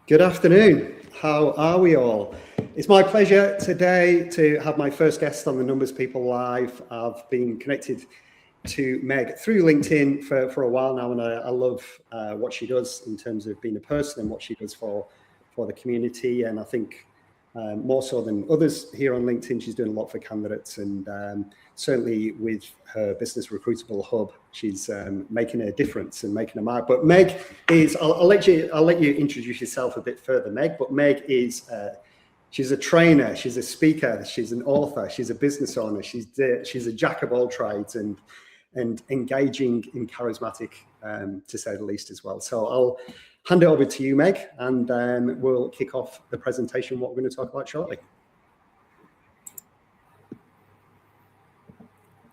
Good afternoon. How are we all? It's my pleasure today to have my first guest on the Numbers People Live. I've been connected to Meg through LinkedIn for a while now, and I love what she does in terms of being a person and what she does for the community. And I think more so than others here on LinkedIn, she's doing a lot for candidates, and certainly with her business RecruitableHub, she's making a difference and making a mark. But Meg is, I'll let you introduce yourself a bit further, Meg. But Meg is she's a trainer, she's a speaker, she's an author, she's a business owner, she's a jack of all trades, and engaging and charismatic, to say the least, as well. So I'll hand it over to you, Meg, and we'll kick off the presentation, what we're going to talk about shortly.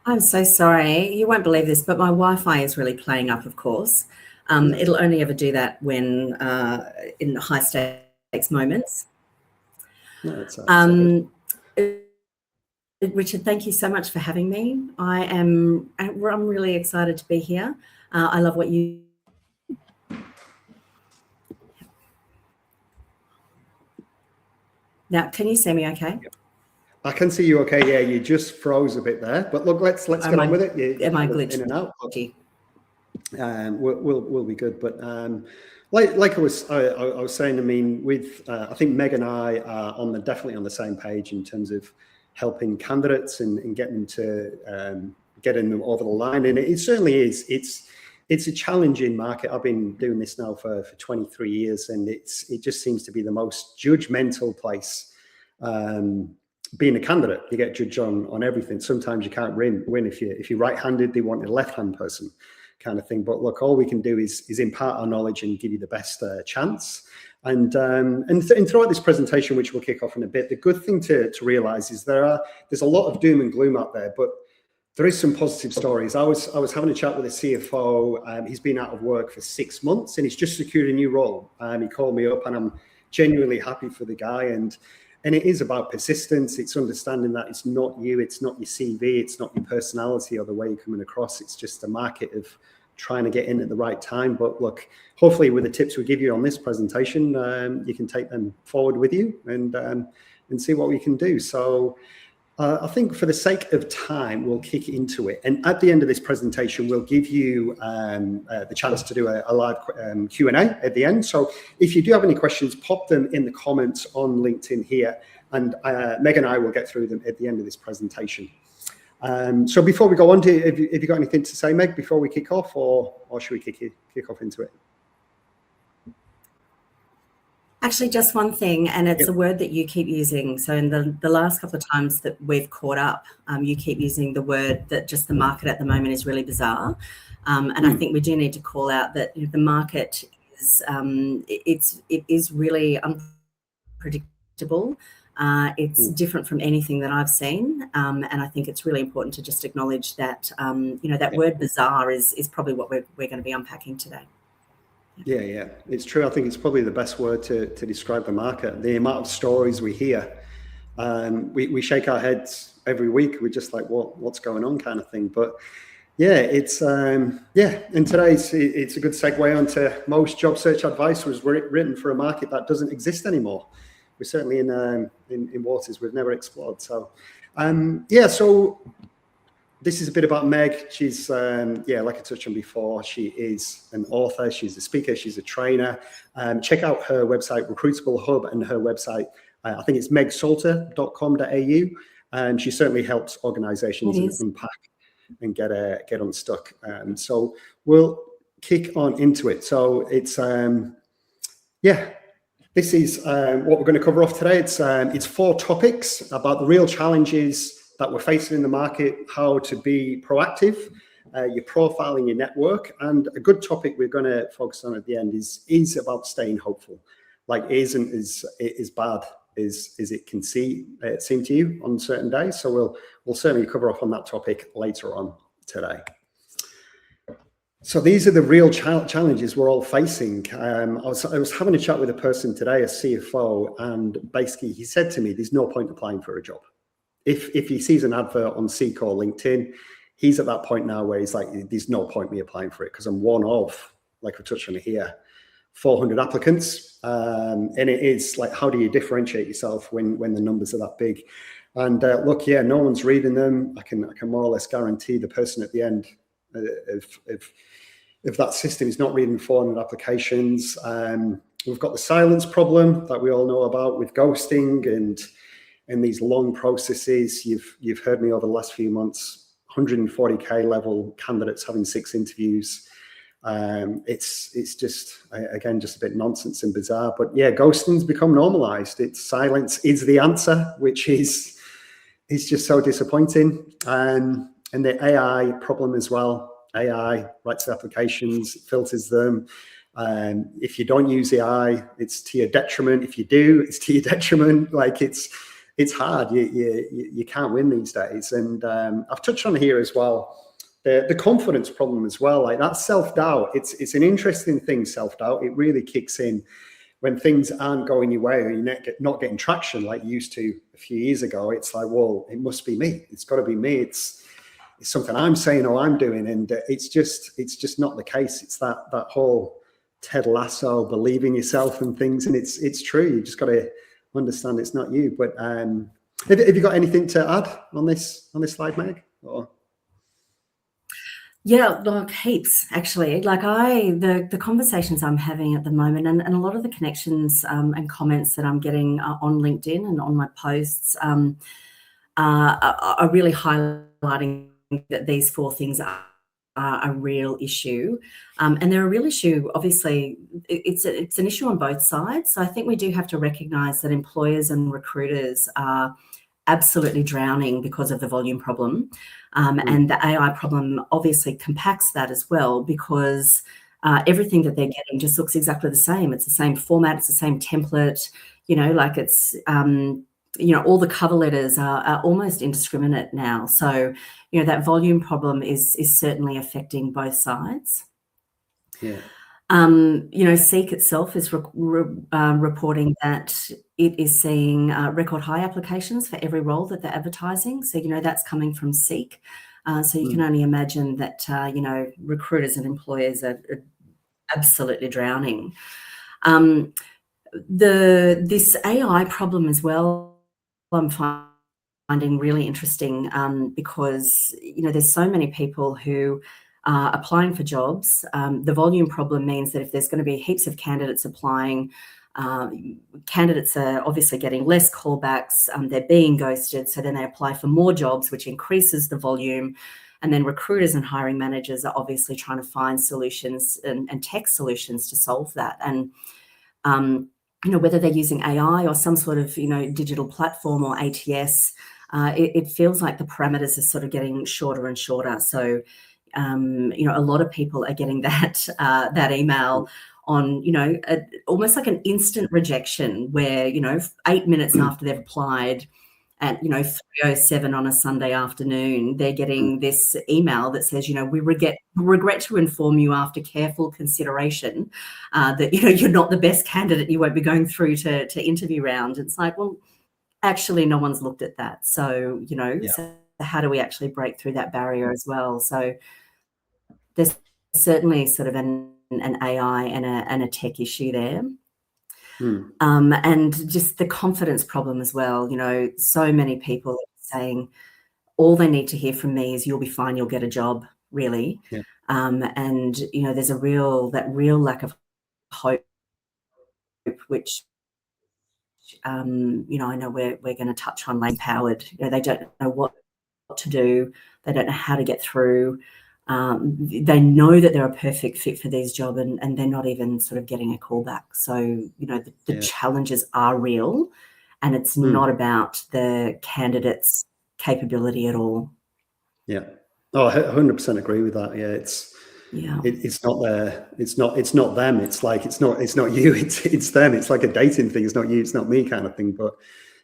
I'm so sorry. You won't believe this, but my Wi-Fi is really playing up, of course. It'll only ever do that when in high stakes moments. No, Richard, thank you so much for having me. I'm really excited to be here. I love what you... Now, can you see me okay? I can see you okay. Yeah, you just froze a bit there. But look, let's get on with it. Am I glitched? In and out. We'll be good. But like I was saying, I mean, with I think Meg and I are definitely on the same page in terms of helping candidates and getting them over the line. And it certainly is. It's a challenging market. I've been doing this now for 23 years, and it just seems to be the most judgmental place. Being a candidate, you get judged on everything. Sometimes you can't win if you're right-handed. They want a left-hand person, kind of thing. But look, all we can do is impart our knowledge and give you the best chance. And throughout this presentation, which we'll kick off in a bit, the good thing to realize is there's a lot of doom and gloom out there, but there is some positive stories. I was having a chat with a CFO. He's been out of work for 6 months, and he's just secured a new role. He called me up, and I'm genuinely happy for the guy. And it is about persistence. It's understanding that it's not you, it's not your CV, it's not your personality or the way you're coming across. It's just a market of trying to get in at the right time. But look, hopefully with the tips we give you on this presentation, you can take them forward with you and see what we can do. So I think for the sake of time, we'll kick into it. And at the end of this presentation, we'll give you the chance to do a live Q&A at the end. So if you do have any questions, pop them in the comments on LinkedIn here, and Meg and I will get through them at the end of this presentation. So before we go on, have you got anything to say, Meg, before we kick off, or should we kick off into it? Actually, just one thing, and it's a word that you keep using. So in the last couple of times that we've caught up, you keep using the word that just the market at the moment is really bizarre. And I think we do need to call out that the market is it is really unpredictable. It's different from anything that I've seen, and I think it's really important to just acknowledge that that word bizarre is probably what we're going to be unpacking today. Yeah, it's true. I think it's probably the best word to describe the market. The amount of stories we hear, we shake our heads every week. We're just like, what's going on, kind of thing. But yeah, it's and today it's a good segue onto most job search advice was written for a market that doesn't exist anymore. We're certainly in waters we've never explored. So so this is a bit about Meg. She's, like I touched on before, she is an author, she's a speaker, she's a trainer. Check out her website, RecruitableHub, and her website, I think it's megsalter.com.au. She certainly helps organizations unpack and get unstuck. So we'll kick on into it. So it's, this is what we're going to cover off today. It's 4 topics about the real challenges that we're facing in the market, how to be proactive, your profiling, your network, and a good topic we're going to focus on at the end is about staying hopeful. Like, isn't as bad as it can seem to you on certain days. So we'll certainly cover off on that topic later on today. So these are the real challenges we're all facing. I was having a chat with a person today, a CFO, and basically he said to me, "There's no point applying for a job." If he sees an advert on Seek or LinkedIn, he's at that point now where he's like, there's no point me applying for it because I'm one of, like we touched on here, 400 applicants. And it is like, how do you differentiate yourself when the numbers are that big? And look, yeah, no one's reading them. I can more or less guarantee the person at the end if that system is not reading 400 applications. We've got the silence problem that we all know about with ghosting and these long processes. You've heard me over the last few months, 140K level candidates having 6 interviews. It's just, again, just a bit nonsense and bizarre. But yeah, ghosting's become normalized. It's silence is the answer, which is just so disappointing. And the AI problem as well. AI writes the applications, filters them. If you don't use AI, it's to your detriment. If you do, it's to your detriment. Like it's hard. You can't win these days. And I've touched on here as well the confidence problem as well. Like that self-doubt. It's an interesting thing. Self-doubt. It really kicks in when things aren't going your way or you're not getting traction like you used to a few years ago. It's like, well, it must be me. It's got to be me. It's something I'm saying or I'm doing, and it's just not the case. It's that whole Ted Lasso, believe in yourself and things, and it's true. You just got to understand it's not you. But have you got anything to add on this slide, Meg? Or? Yeah, look, heaps actually. Like the conversations I'm having at the moment, and a lot of the connections and comments that I'm getting on LinkedIn and on my posts are really highlighting that these 4 things are a real issue, and they're a real issue. Obviously, it's an issue on both sides. So I think we do have to recognise that employers and recruiters are absolutely drowning because of the volume problem, and the AI problem obviously compacts that as well, because everything that they're getting just looks exactly the same. It's the same format. It's the same template. Like it's all the cover letters are almost indiscriminate now. So, that volume problem is certainly affecting both sides. Yeah. Seek itself is reporting that it is seeing record high applications for every role that they're advertising. So, that's coming from Seek. So you can only imagine that, recruiters and employers are absolutely drowning. This AI problem as well, I'm finding really interesting because, there's so many people who are applying for jobs. The volume problem means that if there's going to be heaps of candidates applying, candidates are obviously getting less callbacks, they're being ghosted, so then they apply for more jobs, which increases the volume. And then recruiters and hiring managers are obviously trying to find solutions and tech solutions to solve that. And whether they're using AI or some sort of, digital platform or ATS, it feels like the parameters are sort of getting shorter and shorter. So, a lot of people are getting that email on, almost like an instant rejection where, 8 minutes after they've applied at, 3:07 on a Sunday afternoon, they're getting this email that says, we regret to inform you after careful consideration that, you're not the best candidate. You won't be going through to interview round. It's like, well, actually, no one's looked at that. So, so how do we actually break through that barrier as well? So there's certainly sort of an AI and a tech issue there. And just the confidence problem as well. So many people are saying all they need to hear from me is you'll be fine, you'll get a job, really. Yeah. And, there's that real lack of hope, which, I know we're going to touch on empowered. They don't know what to do. They don't know how to get through. They know that they're a perfect fit for these jobs, and they're not even sort of getting a call back. So, the challenges are real, and it's not about the candidate's capability at all. Yeah. Oh, I 100% agree with that. Yeah. It's not there. It's not them. It's like, it's not you, it's them. It's like a dating thing. It's not you, it's not me kind of thing. But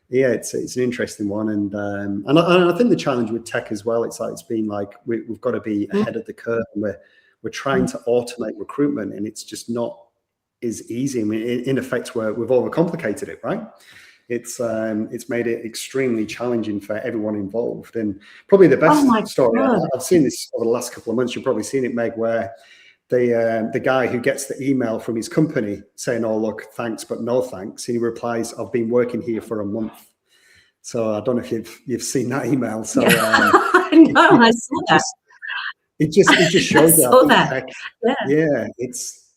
yeah, it's an interesting one. And I think the challenge with tech as well, it's been like, we've got to be ahead of the curve, and we're trying to automate recruitment, and it's just not as easy. I mean, in effect, we've overcomplicated it, right? It's made it extremely challenging for everyone involved. And probably the best story, I've seen this over the last couple of months, you've probably seen it, Meg, where the guy who gets the email from his company saying, "Oh, look, thanks, but no thanks," and he replies, "I've been working here for a month." So I don't know if you've seen that email. So no, I saw that. It just shows I saw that. Yeah, it's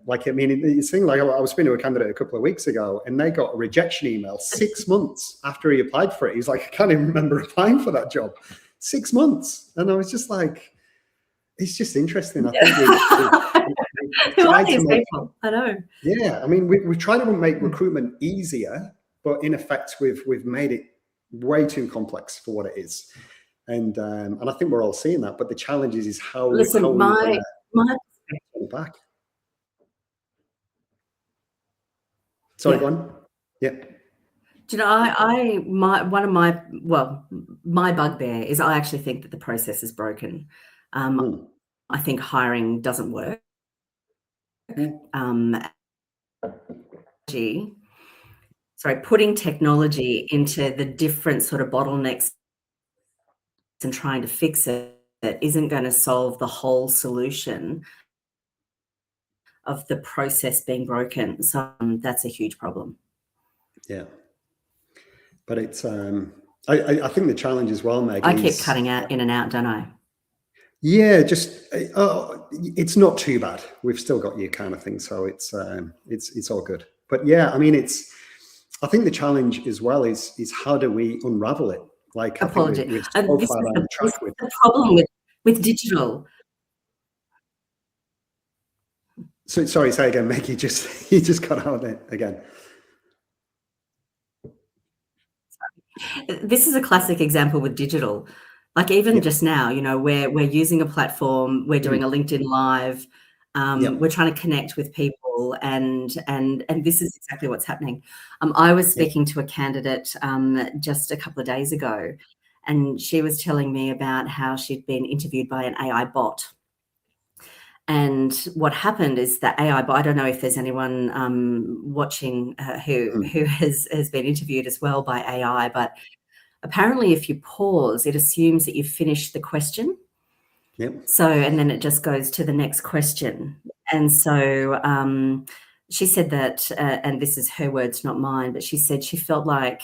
like, I mean, it's thing like I was speaking to a candidate a couple of weeks ago, and they got a rejection email 6 months after he applied for it. He's like, "I can't even remember applying for that job." 6 months, and I was just like, it's just interesting. I think who are these people? I know. Yeah, I mean, we try to make recruitment easier, but in effect, we've made it way too complex for what it is. And I think we're all seeing that. But the challenge is how. Listen, how my back. Sorry, go on. Yeah. Do you know, my bugbear is I actually think that the process is broken. I think hiring doesn't work. Putting technology into the different sort of bottlenecks and trying to fix it isn't going to solve the whole solution of the process being broken. So that's a huge problem. Yeah. But it's, I think the challenge as well, Meg, I keep cutting out in and out, don't I? Yeah, just, it's not too bad. We've still got you kind of thing. So it's all good. But yeah, I mean, I think the challenge as well is how do we unravel it? Like, apology. This is the problem with digital. So sorry, say again, Meg. You just cut out there again. This is a classic example with digital. Like even just now, you know, we're using a platform, we're doing a LinkedIn Live, we're trying to connect with people, and this is exactly what's happening. I was speaking to a candidate just a couple of days ago, and she was telling me about how she'd been interviewed by an AI bot. And what happened is that AI bot, I don't know if there's anyone watching who has been interviewed as well by AI, but apparently if you pause, it assumes that you've finished the question. Yep. So, and then it just goes to the next question. And so she said that, and this is her words, not mine, but she said she felt like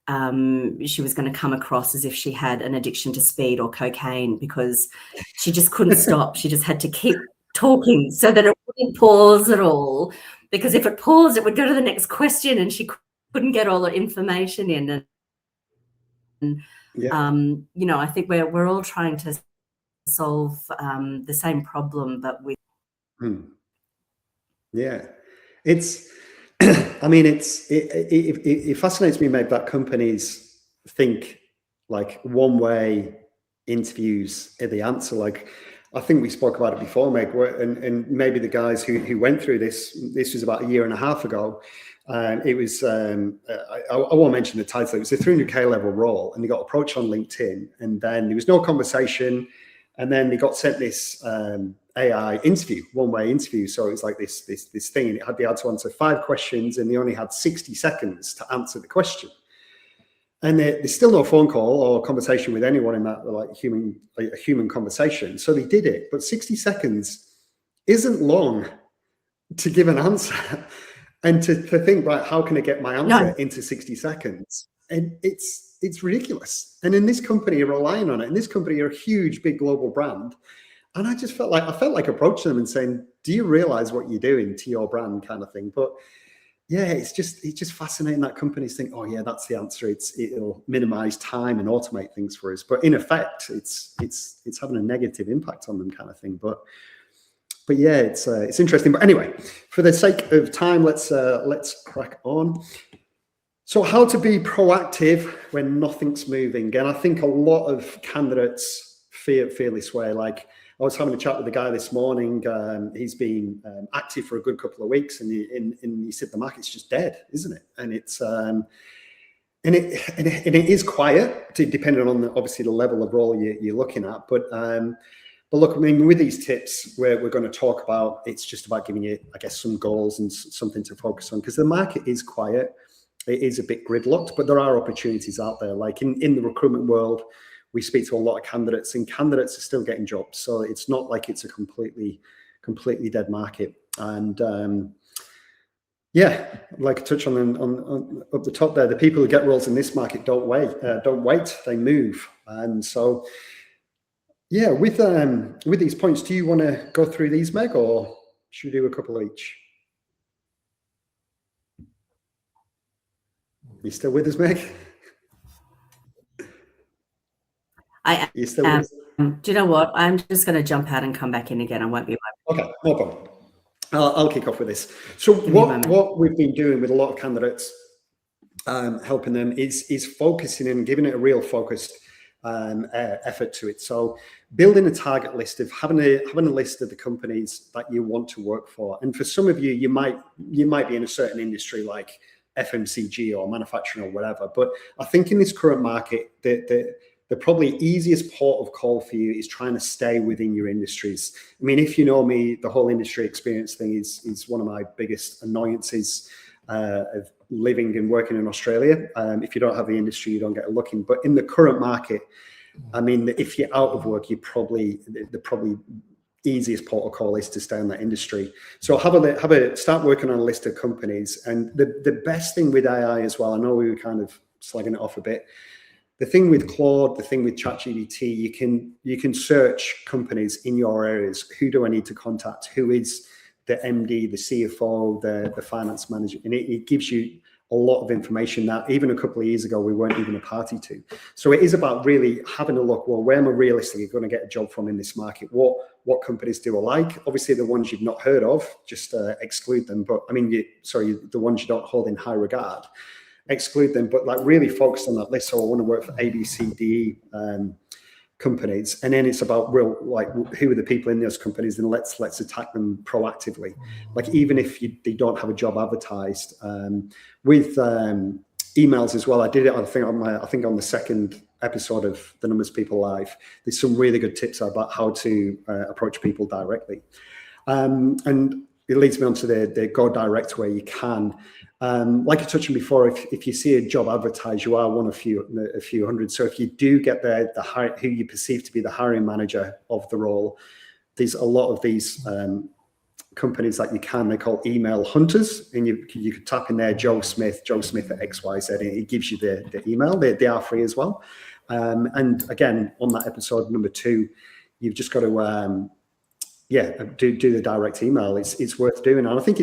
she was going to come across as if she had an addiction to speed or cocaine, because she just couldn't stop. She just had to keep talking so that it wouldn't pause at all, because if it paused, it would go to the next question and she couldn't get all the information in. And you know, I think we're all trying to solve the same problem, but with it's I mean, it fascinates me, Meg, that companies think like one-way interviews are the answer. Like, I think we spoke about it before, Meg, and maybe the guys who went through this was about a year and a half ago. It was, I won't mention the title, it was a 300K level role, and they got approached on LinkedIn, and then there was no conversation, and then they got sent this AI interview, one-way interview. So it was like this thing, and it had, they had to answer 5 questions, and they only had 60 seconds to answer the question. And there's still no phone call or conversation with anyone in that, like a human conversation. So they did it, but 60 seconds isn't long to give an answer. And to think, right, how can I get my answer into 60 seconds? And it's ridiculous. And in this company, you're relying on it. And this company are a huge, big global brand. And I felt like approaching them and saying, do you realize what you're doing to your brand, kind of thing? But yeah, it's just fascinating that companies think, oh yeah, that's the answer. It'll minimize time and automate things for us. But in effect, it's having a negative impact on them, kind of thing. But yeah, it's interesting. But anyway, for the sake of time, let's crack on. So how to be proactive when nothing's moving. And I think a lot of candidates feel this way. Like, I was having a chat with a guy this morning. He's been active for a good couple of weeks, and he said the market's just dead, isn't it? And it's and it is quiet, depending on obviously the level of role you're looking at. But look, I mean, with these tips, we're going to talk about, it's just about giving you, I guess, some goals and something to focus on, because the market is quiet. It is a bit gridlocked, but there are opportunities out there. Like in the recruitment world, we speak to a lot of candidates, and candidates are still getting jobs. So it's not like it's a completely completely dead market. And yeah, like I touched on up the top there, the people who get roles in this market don't wait, they move. And so, yeah, with these points, do you want to go through these, Meg, or should we do a couple each? You still with us, Meg? You still with us? Do you know what? I'm just going to jump out and come back in again. I won't be. Okay, no problem. I'll kick off with this. So what we've been doing with a lot of candidates, helping them is focusing and giving it a real focused effort to it. So building a target list of having a list of the companies that you want to work for. And for some of you, you might be in a certain industry like FMCG or manufacturing or whatever. But I think in this current market, the probably easiest port of call for you is trying to stay within your industries. I mean, if you know me, the whole industry experience thing is one of my biggest annoyances of living and working in Australia. If you don't have the industry, you don't get a look in. But in the current market, I mean, if you're out of work, the probably easiest port of call is to stay in that industry. So start working on a list of companies. And the best thing with AI as well, I know we were kind of slagging it off a bit. The thing with Claude, the thing with ChatGPT, you can search companies in your areas. Who do I need to contact? Who is the MD, the CFO, the finance manager? And it gives you a lot of information that even a couple of years ago we weren't even a party to. So it is about really having a look. Well, where am I realistically going to get a job from in this market? What companies do I like? Obviously, the ones you've not heard of, just exclude them. But I mean, the ones you don't hold in high regard, exclude them, but like really focus on that list. So I want to work for A, B, C, D companies, and then it's about real, like, who are the people in those companies, and let's attack them proactively. Like even if they don't have a job advertised, with emails as well. I did it. I think on the second episode of the Numbers People Live. There's some really good tips about how to approach people directly, and it leads me on to the go direct where you can. Like I touched on before, if you see a job advertised, you are one of a few hundred. So if you do get who you perceive to be the hiring manager of the role, there's a lot of these companies that they call email hunters, and you could type in there Joe Smith at XYZ, and it gives you the email. They are free as well. And again, on that episode number 2, you've just got to do the direct email. It's worth doing. And I think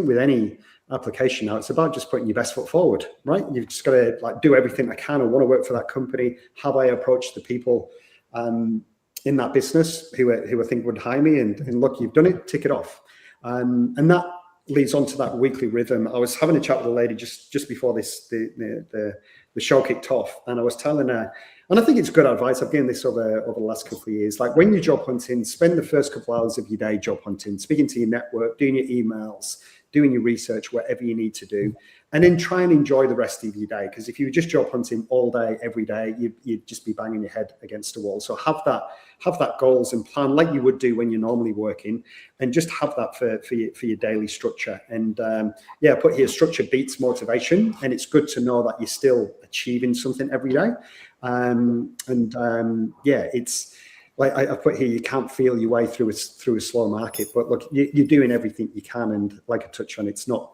with any application now, it's about just putting your best foot forward, right? You've just got to like do everything I can. I want to work for that company. Have I approached the people in that business who I think would hire me? And look, you've done it, tick it off. And that leads on to that weekly rhythm. I was having a chat with a lady just before the show kicked off, and I was telling her, and I think it's good advice. I've given this over the last couple of years. Like when you're job hunting, spend the first couple of hours of your day job hunting, speaking to your network, doing your emails, doing your research, whatever you need to do, and then try and enjoy the rest of your day. Because if you were just job hunting all day, every day, you'd just be banging your head against a wall. So have that goals and plan like you would do when you're normally working, and just have that for your daily structure. And put here, structure beats motivation, and it's good to know that you're still achieving something every day. It's like I put here, you can't feel your way through a slow market, but look, you're doing everything you can. And like I touched on, it's not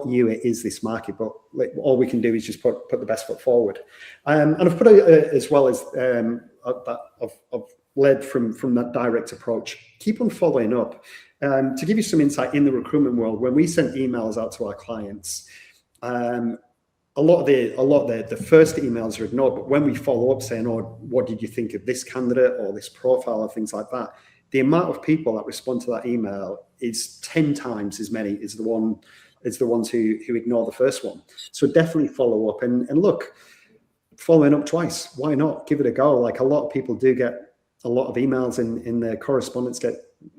you, it is this market. But like, all we can do is just put the best foot forward. And I've put as well as I've led from that direct approach. Keep on following up. To give you some insight in the recruitment world, when we send emails out to our clients, a lot of the first emails are ignored, but when we follow up saying, "Oh, what did you think of this candidate or this profile," or things like that, the amount of people that respond to that email is 10 times as many as the ones who ignore the first one. So definitely follow up and look, following up twice. Why not? Give it a go. Like a lot of people do get a lot of emails in their correspondence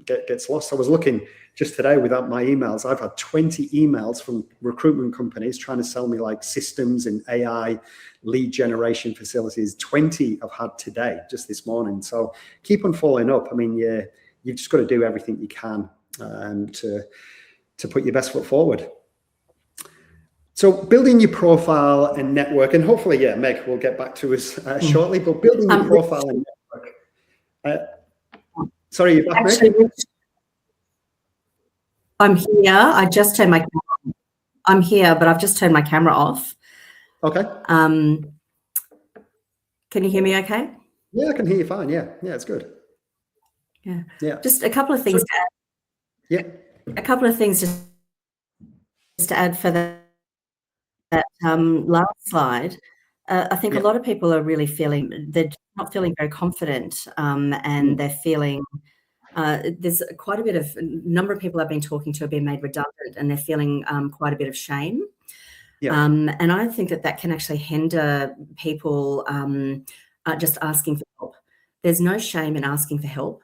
gets lost. I was looking just today without my emails. I've had 20 emails from recruitment companies trying to sell me like systems and AI lead generation facilities. 20 I've had today, just this morning. So keep on following up. I mean, you've just got to do everything you can to put your best foot forward. So building your profile and network, and hopefully, Meg will get back to us shortly, but building your profile and network. Sorry, you're back, Meg? I'm here. I just turned my camera. I'm here, but I've just turned my camera off. Okay. Can you hear me okay? Yeah, I can hear you fine. Yeah, it's good. Yeah. Yeah. Just a couple of things to add. Yeah. A couple of things just to add for that last slide. I think a lot of people are really they're not feeling very confident, and they're feeling there's quite a bit of number of people I've been talking to have been made redundant, and they're feeling quite a bit of shame. Yeah. And I think that can actually hinder people just asking for help. There's no shame in asking for help.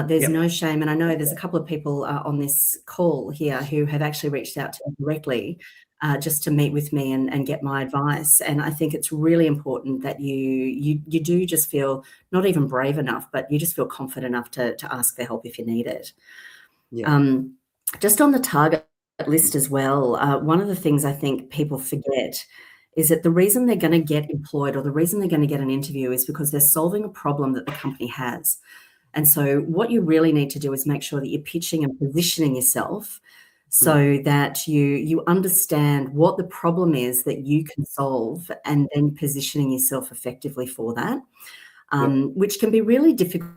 There's no shame, and I know there's a couple of people on this call here who have actually reached out to me directly just to meet with me and get my advice. And I think it's really important that you do just feel not even brave enough, but you just feel confident enough to ask for help if you need it. Yeah. Just on the target list as well, one of the things I think people forget is that the reason they're going to get employed or the reason they're going to get an interview is because they're solving a problem that the company has. And so what you really need to do is make sure that you're pitching and positioning yourself so that you understand what the problem is that you can solve, and then positioning yourself effectively for that, which can be really difficult.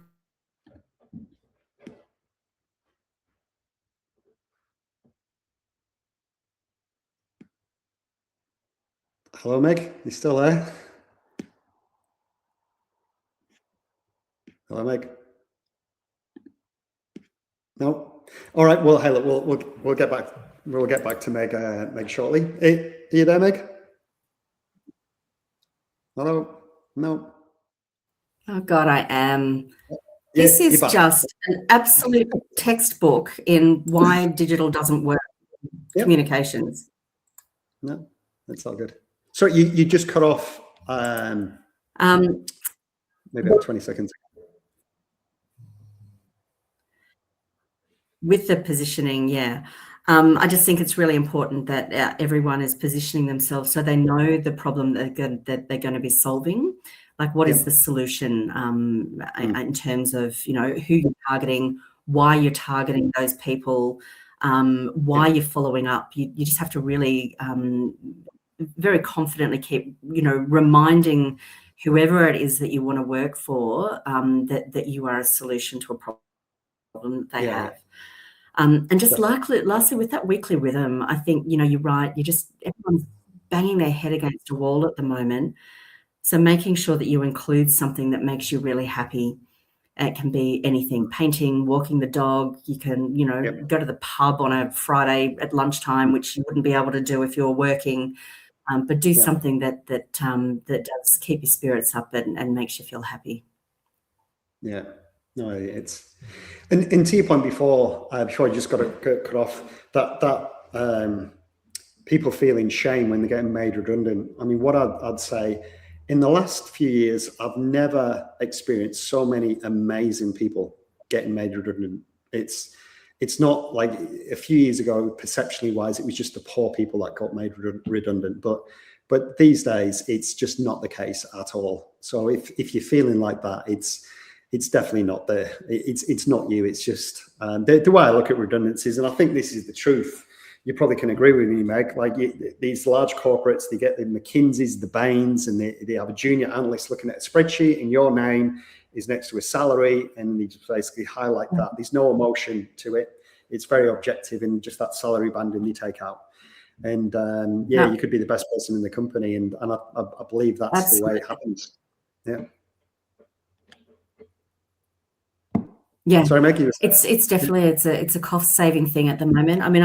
Hello, Meg. You still there? Hello, Meg. No. All right. Well, hey, look, we'll get back. We'll get back to Meg shortly. Hey, are you there, Meg? Hello. No. Oh God, I am. This is just an absolute textbook in why digital doesn't work. Communications. No, that's all good. So you just cut off. Maybe about 20 seconds. With the positioning, I just think it's really important that everyone is positioning themselves so they know the problem that they're going to be solving. Like, what is the solution in terms of, who you're targeting, why you're targeting those people, why you're following up. You just have to really very confidently keep, reminding whoever it is that you want to work for that you are a solution to a problem that they have. And just lastly, with that weekly rhythm, I think, you're right. Everyone's banging their head against a wall at the moment. So making sure that you include something that makes you really happy. It can be anything: painting, walking the dog. You can, go to the pub on a Friday at lunchtime, which you wouldn't be able to do if you're working. But do something that does keep your spirits up and makes you feel happy. Yeah. No, it's and to your point before I just got to cut off that people feeling shame when they're getting made redundant. I mean, what I'd say, in the last few years, I've never experienced so many amazing people getting made redundant. It's not like a few years ago, perceptually wise, it was just the poor people that got made redundant. But these days, it's just not the case at all. So if you're feeling like that, it's definitely not there. It's not you. It's just the way I look at redundancies, and I think this is the truth. You probably can agree with me, Meg. Like these large corporates, they get the McKinseys, the Bains, and they have a junior analyst looking at a spreadsheet, and your name is next to a salary, and they just basically highlight that. There's no emotion to it. It's very objective, and just that salary banding you take out. And you could be the best person in the company, and I believe that's the way it happens. Yeah. Yeah. Sorry, Meg. It's definitely it's a cost saving thing at the moment. I mean,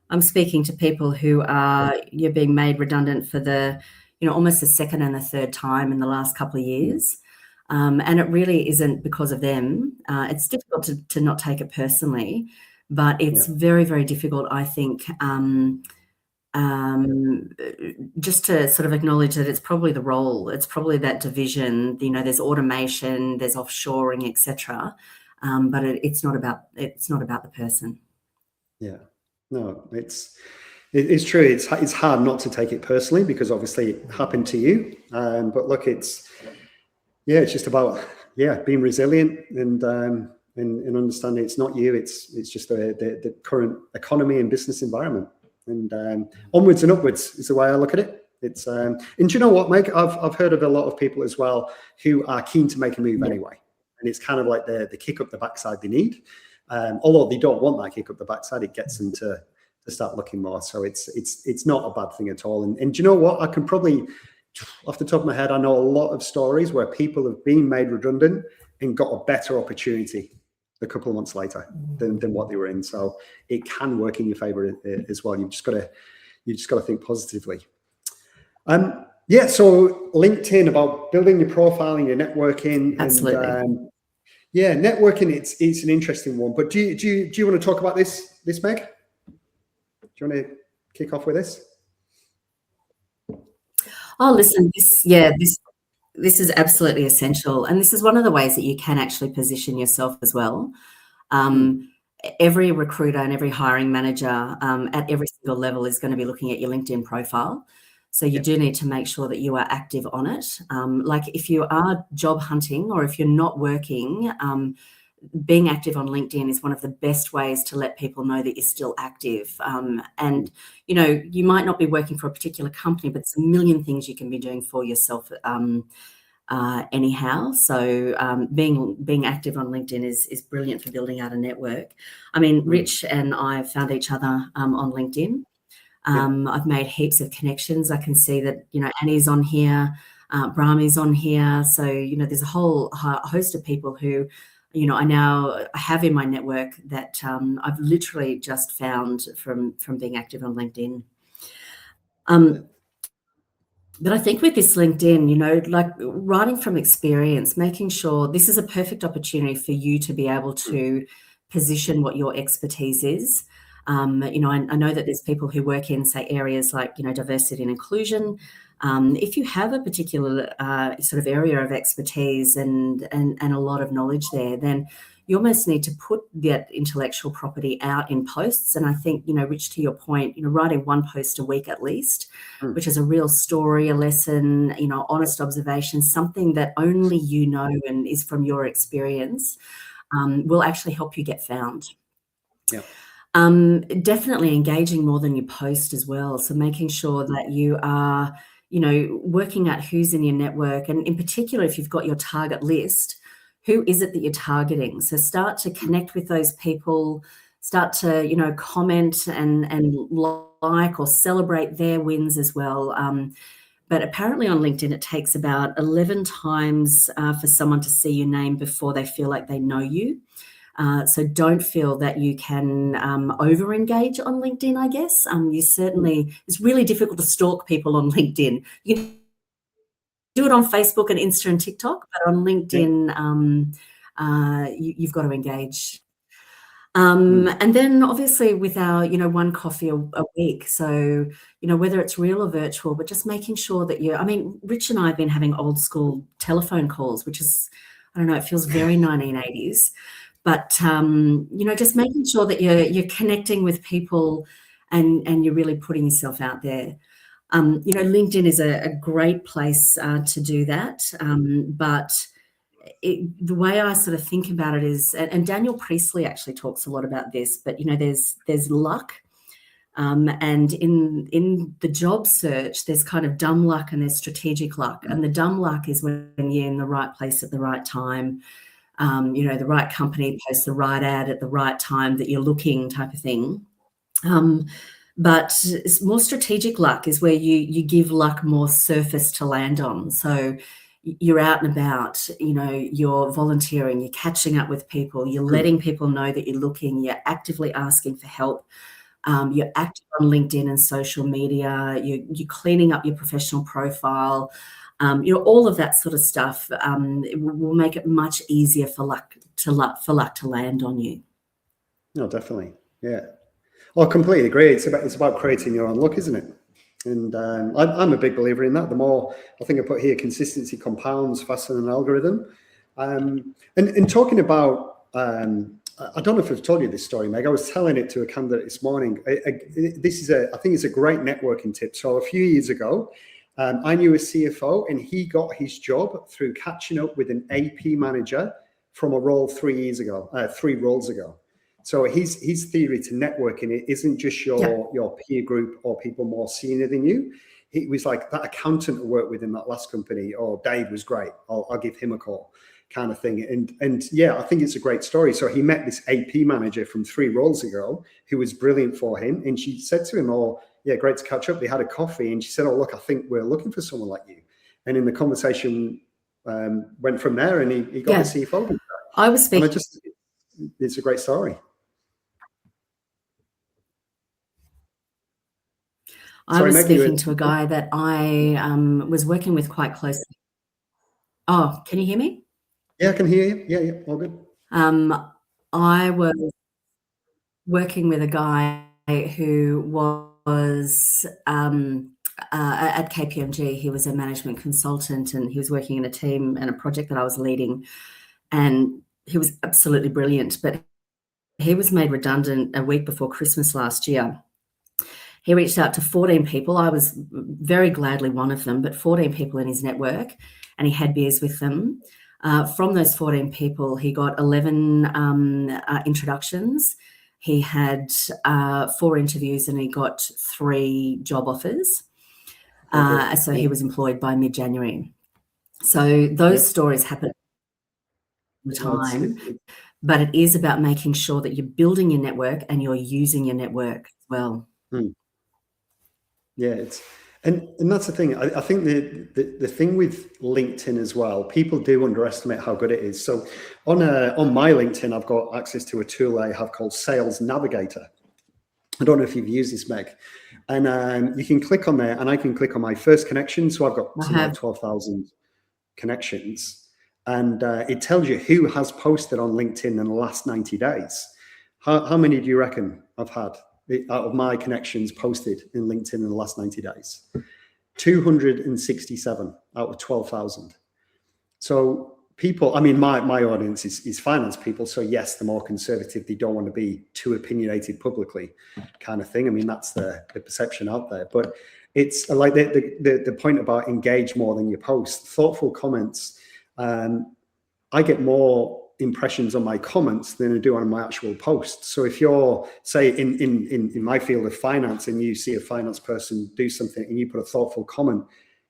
I'm speaking to people who are being made redundant for the almost the second and the third time in the last couple of years, and it really isn't because of them. It's difficult to not take it personally, but it's very, very difficult, I think, just to sort of acknowledge that it's probably the role, it's probably that division. There's automation, there's offshoring, etc. But it's not about the person. Yeah. No, it's true. It's hard not to take it personally because obviously it happened to you. But look, it's just about being resilient and and understanding it's not you, it's just the current economy and business environment. And onwards and upwards is the way I look at it. It's and do you know what, Meg? I've heard of a lot of people as well who are keen to make a move anyway, and it's kind of like the kick up the backside they need. Although they don't want that kick up the backside, it gets them to start looking more. So it's not a bad thing at all. And do you know what? I can probably, off the top of my head, I know a lot of stories where people have been made redundant and got a better opportunity a couple of months later than what they were in. So it can work in your favor as well. You've just got to think positively. So LinkedIn, about building your profile and your networking. Absolutely. And, networking, it's an interesting one. But do you want to talk about this, Meg? Do you want to kick off with this? Oh, listen, this is absolutely essential. And this is one of the ways that you can actually position yourself as well. Every recruiter and every hiring manager at every single level is going to be looking at your LinkedIn profile. So you do need to make sure that you are active on it. Like if you are job hunting or if you're not working, being active on LinkedIn is one of the best ways to let people know that you're still active. And, you might not be working for a particular company, but there's a million things you can be doing for yourself anyhow. So being active on LinkedIn is brilliant for building out a network. I mean, Rich and I found each other on LinkedIn. I've made heaps of connections. I can see that, Annie's on here, Brahmi's on here. So, there's a whole host of people who, I now have in my network that I've literally just found from being active on LinkedIn. But I think with this LinkedIn, like writing from experience, making sure this is a perfect opportunity for you to be able to position what your expertise is. I know that there's people who work in, say, areas like, diversity and inclusion. If you have a particular sort of area of expertise and a lot of knowledge there, then you almost need to put that intellectual property out in posts. And I think, Rich, to your point, writing one post a week at least, which is a real story, a lesson, honest observation, something that only you know and is from your experience, will actually help you get found. Yeah. Definitely engaging more than you post as well. So making sure that you are, working out who's in your network, and in particular, if you've got your target list, who is it that you're targeting? So start to connect with those people, start to, comment and like or celebrate their wins as well. But apparently on LinkedIn, it takes about 11 times for someone to see your name before they feel like they know you. So don't feel that you can over-engage on LinkedIn, I guess. It's really difficult to stalk people on LinkedIn. You can do it on Facebook and Insta and TikTok, but on LinkedIn, you've got to engage. And then obviously with our, one coffee a week. So, whether it's real or virtual, but just making sure that Rich and I have been having old school telephone calls, which is, I don't know, it feels very 1980s. But, just making sure that you're connecting with people and you're really putting yourself out there. LinkedIn is a great place to do that. But the way I sort of think about it is, and Daniel Priestley actually talks a lot about this, but, there's luck. And in the job search, there's kind of dumb luck and there's strategic luck. And the dumb luck is when you're in the right place at the right time. The right company posts the right ad at the right time that you're looking, type of thing. But more strategic luck is where you give luck more surface to land on. So you're out and about, you're volunteering, you're catching up with people, you're letting people know that you're looking, you're actively asking for help. You're active on LinkedIn and social media, you're cleaning up your professional profile. All of that sort of stuff it will make it much easier for luck to land on you. No, definitely, yeah. I completely agree. It's about creating your own luck, isn't it? And I'm a big believer in that. The more, I think I put here, consistency compounds faster than an algorithm. And talking about, I don't know if I've told you this story, Meg. I was telling it to a candidate this morning. I think it's a great networking tip. So a few years ago, I knew a CFO, and he got his job through catching up with an AP manager from a role 3 roles ago. So his theory to networking, it isn't just your peer group or people more senior than you. It was like that accountant who worked with in that last company, oh, Dave was great, I'll give him a call, kind of thing. And yeah, I think it's a great story. So he met this AP manager from 3 roles ago who was brilliant for him. And she said to him, oh, yeah, great to catch up. They had a coffee and she said, oh, look, I think we're looking for someone like you. And in the conversation went from there, and he got the CFO. I was speaking. And it's a great story. I was speaking to a guy that I was working with quite closely. Oh, can you hear me? Yeah, I can hear you. Yeah, all good. I was working with a guy who was at KPMG. He was a management consultant, and he was working in a team and a project that I was leading, and he was absolutely brilliant, but he was made redundant a week before Christmas last year. He reached out to 14 people. I was very gladly one of them, but 14 people in his network, and he had beers with them. From those 14 people, he got 11 introductions. He had 4 interviews, and he got 3 job offers. So he was employed by mid-January. So those stories happen all the time, but it is about making sure that you're building your network and you're using your network as well. Yeah, and that's the thing. I think the thing with LinkedIn as well, people do underestimate how good it is. So on my LinkedIn, I've got access to a tool I have called Sales Navigator. I don't know if you've used this, Meg. And you can click on there, and I can click on my first connection. So I've got something like 12,000 connections, and it tells you who has posted on LinkedIn in the last 90 days. How many do you reckon I've had out of my connections posted in LinkedIn in the last 90 days? 267 out of 12,000. So people, I mean, my audience is finance people. So yes, the more conservative, they don't want to be too opinionated publicly, kind of thing. I mean, that's the perception out there. But it's like the point about engage more than you post. Thoughtful comments. I get more impressions on my comments than I do on my actual posts. So if you're, say, in my field of finance, and you see a finance person do something and you put a thoughtful comment,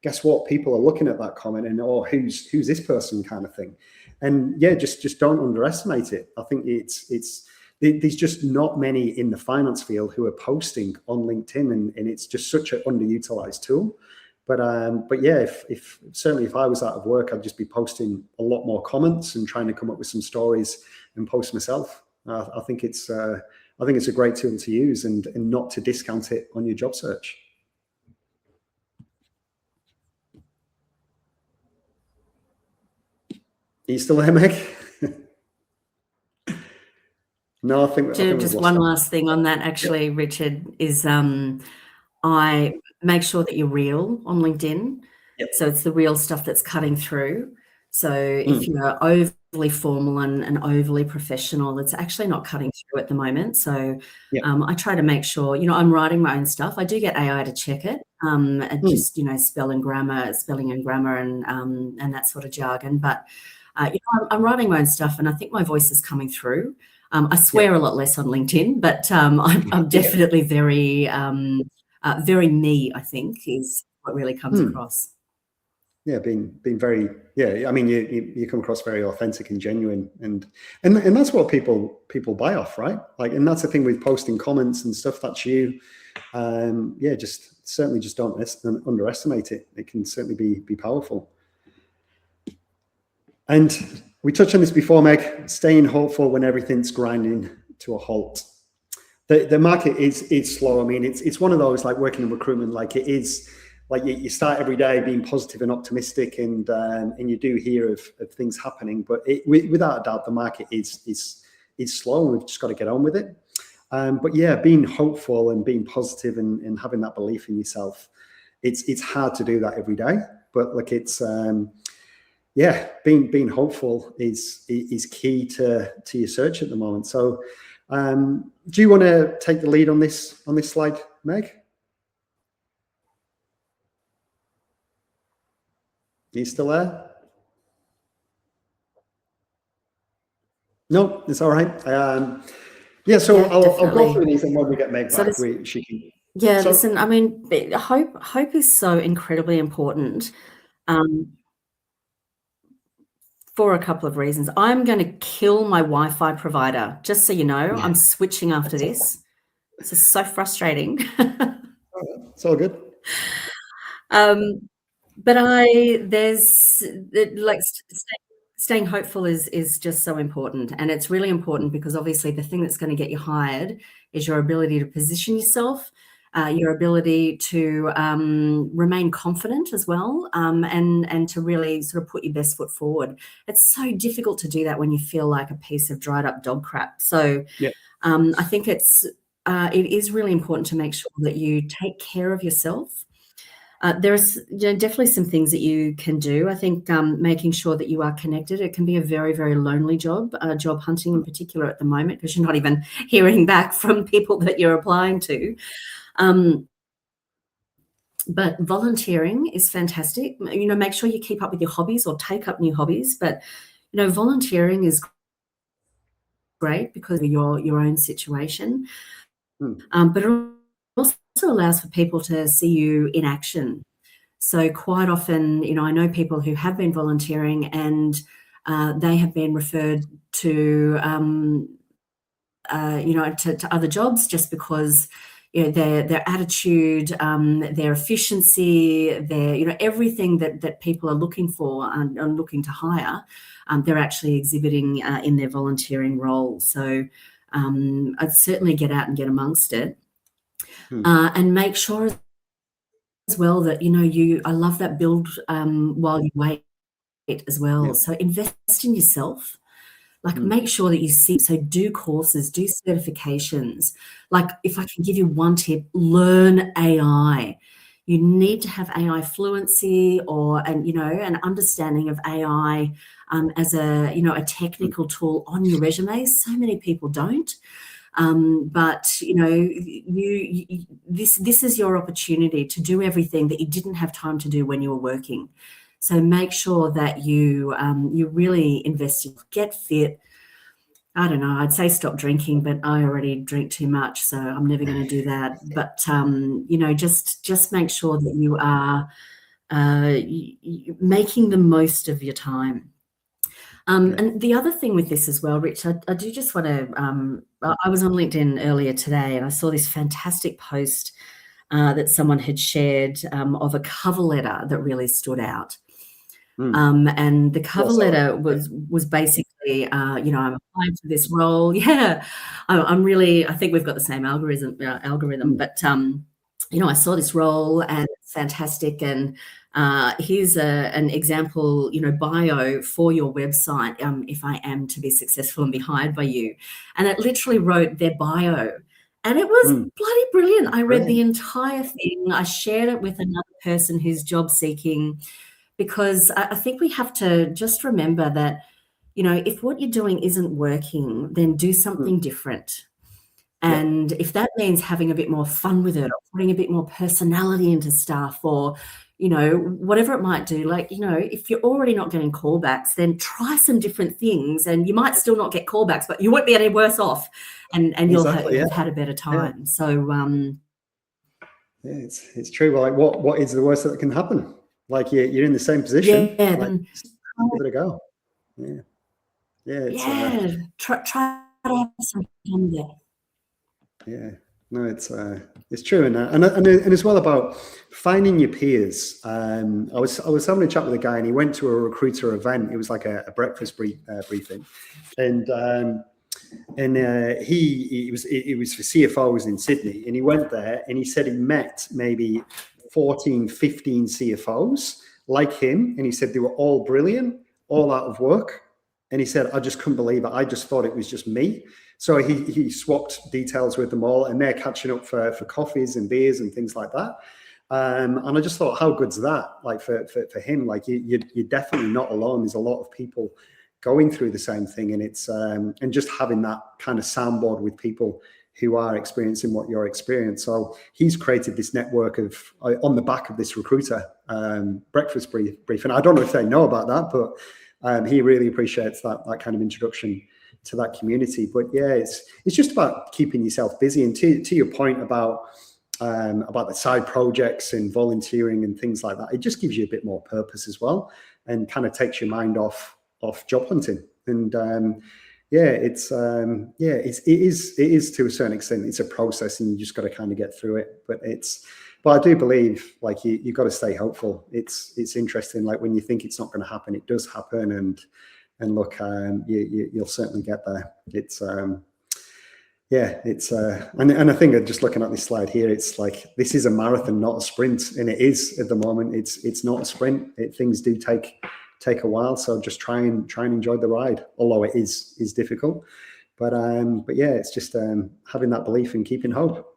guess what? People are looking at that comment and, oh, who's this person, kind of thing. And yeah, just don't underestimate it. I think there's just not many in the finance field who are posting on LinkedIn, and it's just such an underutilized tool. But yeah, if certainly if I was out of work, I'd just be posting a lot more comments and trying to come up with some stories and post myself. I think it's a great tool to use, and not to discount it on your job search. Are you still there, Meg? No, I think just one last thing on that, actually, Richard, is I make sure that you're real on LinkedIn. So it's the real stuff that's cutting through. So if you're overly formal and overly professional, it's actually not cutting through at the moment. So I try to make sure, I'm writing my own stuff. I do get AI to check it, and just, spelling and grammar and that sort of jargon. But I'm writing my own stuff, and I think my voice is coming through. I swear a lot less on LinkedIn, but I'm definitely very, very me, I think, is what really comes across. Yeah, being very, I mean, you come across very authentic and genuine, and that's what people buy off, right? Like, and that's the thing with posting comments and stuff. That's you. Just don't underestimate it. It can certainly be powerful. And we touched on this before, Meg. Staying hopeful when everything's grinding to a halt. The market is slow. I mean, it's one of those, like working in recruitment, like it is. Like you start every day being positive and optimistic, and you do hear of things happening, but without a doubt, the market is slow, and we've just got to get on with it. But yeah, being hopeful and being positive and having that belief in yourself, it's hard to do that every day. But like it's being hopeful is key to your search at the moment. So, do you want to take the lead on this slide, Meg? Are you still there? No, it's all right. Yeah, so Yeah, I'll go definitely. through these, and when we get Meg So back, this, she can. yeah, So listen, I mean, hope is so incredibly important, for a couple of reasons. I'm going to kill my Wi-Fi provider, just so you know. I'm switching after this. This is so frustrating. it's all good. But staying hopeful is just so important, and it's really important because obviously the thing that's going to get you hired is your ability to position yourself, your ability to remain confident as well, and to really sort of put your best foot forward. It's so difficult to do that when you feel like a piece of dried up dog crap. So I think it is really important to make sure that you take care of yourself. There's definitely some things that you can do. I think making sure that you are connected. It can be a very, very lonely job hunting in particular at the moment, because you're not even hearing back from people that you're applying to. But volunteering is fantastic. Make sure you keep up with your hobbies or take up new hobbies. But, volunteering is great because of your own situation. But it also allows for people to see you in action. So quite often, I know people who have been volunteering and they have been referred to, to other jobs just because, their attitude, their efficiency, their, everything that people are looking for and looking to hire, they're actually exhibiting in their volunteering role. So I'd certainly get out and get amongst it, and make sure as well that I love that build while you wait as well. So invest in yourself. Like make sure that so do courses, do certifications. Like if I can give you one tip, learn AI. You need to have AI fluency an understanding of AI as a technical tool on your resume. So many people don't. But this is your opportunity to do everything that you didn't have time to do when you were working. So make sure that you really invest in, get fit. I don't know, I'd say stop drinking, but I already drink too much, so I'm never going to do that. But just make sure that you are making the most of your time. And the other thing with this as well, Rich, I do just want to, I was on LinkedIn earlier today and I saw this fantastic post that someone had shared of a cover letter that really stood out. And the cover letter was basically, I'm applying for this role. Yeah, I think we've got the same algorithm, but, I saw this role and it's fantastic. And here's an example, bio for your website, if I am to be successful and be hired by you. And it literally wrote their bio. And it was bloody brilliant. I read the entire thing. I shared it with another person who's job seeking, because I think we have to just remember that, if what you're doing isn't working, then do something different. And if that means having a bit more fun with it, or putting a bit more personality into stuff, or, whatever it might do, if you're already not getting callbacks, then try some different things and you might still not get callbacks, but you won't be any worse off, and you'll have had a better time. Yeah. So, it's true. Like what is the worst that can happen? Like you're in the same position. Yeah. Give it a go. Yeah. Try to have some fun there. Yeah, no, it's true, and as well about finding your peers. I was having a chat with a guy, and he went to a recruiter event. It was like a breakfast briefing, and it was for CFOs in Sydney, and he went there, and he said he met maybe 14, 15 CFOs like him, and he said they were all brilliant, all out of work, and he said I just couldn't believe it. I just thought it was just me. So he swapped details with them all, and they're catching up for coffees and beers and things like that. And I just thought, how good's that? Like for him, like you're definitely not alone. There's a lot of people going through the same thing, and it's and just having that kind of soundboard with people who are experiencing what you're experiencing. So he's created this network of on the back of this recruiter breakfast brief. And I don't know if they know about that, but he really appreciates that kind of introduction that community. But yeah, it's just about keeping yourself busy. And to your point about the side projects and volunteering and things like that, it just gives you a bit more purpose as well, and kind of takes your mind off job hunting. And it is to a certain extent, it's a process, and you just got to kind of get through it. But I do believe, like, you've got to stay hopeful. It's interesting, like when you think it's not going to happen, it does happen. And look, you'll certainly get there. And I think just looking at this slide here, it's like, this is a marathon, not a sprint. And it is at the moment, it's not a sprint. Things do take a while. So just try and enjoy the ride, although it is difficult. But yeah, it's just having that belief and keeping hope.